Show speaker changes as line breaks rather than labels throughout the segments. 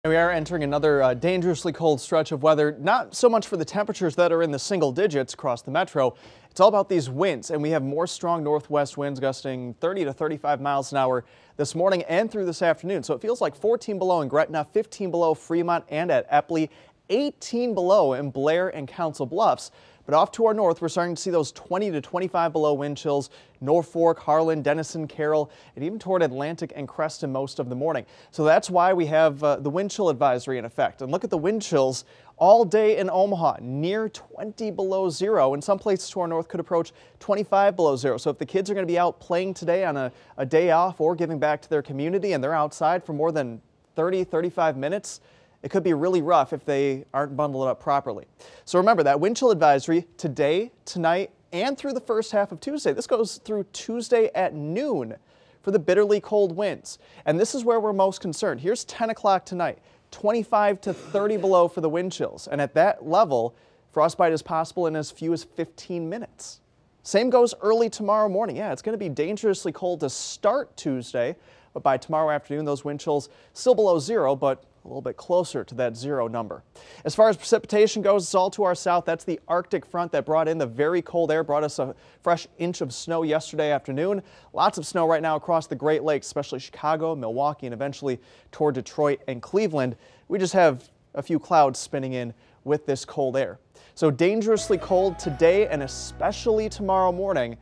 We are entering another dangerously cold stretch of weather, not so much for the temperatures that are in the single digits across the metro. It's all about these winds, and we have more strong northwest winds gusting 30 to 35 miles an hour this morning and through this afternoon. So it feels like 14 below in Gretna, 15 below Fremont and at Epley, 18 below in Blair and Council Bluffs. But off to our north, we're starting to see those 20 to 25 below wind chills, Norfolk, Harlan, Denison, Carroll, and even toward Atlantic and Creston most of the morning. So that's why we have the wind chill advisory in effect. And look at the wind chills all day in Omaha, near 20 below zero. And some places to our north could approach 25 below zero. So if the kids are going to be out playing today on a day off or giving back to their community and they're outside for more than 35 minutes, it could be really rough if they aren't bundled up properly. So remember that wind chill advisory today, tonight, and through the first half of Tuesday. This goes through Tuesday at noon for the bitterly cold winds. And this is where we're most concerned. Here's 10 o'clock tonight, 25 to 30 below for the wind chills. And at that level, frostbite is possible in as few as 15 minutes. Same goes early tomorrow morning. Yeah, it's going to be dangerously cold to start Tuesday, but by tomorrow afternoon, those wind chills still below zero, but a little bit closer to that zero number. As far as precipitation goes, it's all to our south. That's the Arctic front that brought in the very cold air, brought us a fresh inch of snow yesterday afternoon. Lots of snow right now across the Great Lakes, especially Chicago, Milwaukee, and eventually toward Detroit and Cleveland. We just have a few clouds spinning in with this cold air. So dangerously cold today and especially tomorrow morning.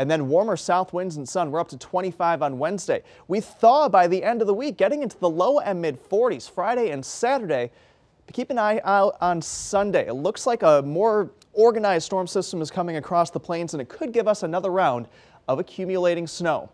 And then warmer south winds and sun. We're up to 25 on Wednesday. We thaw by the end of the week, getting into the low and mid 40s Friday and Saturday. But keep an eye out on Sunday. It looks like a more organized storm system is coming across the plains, and it could give us another round of accumulating snow.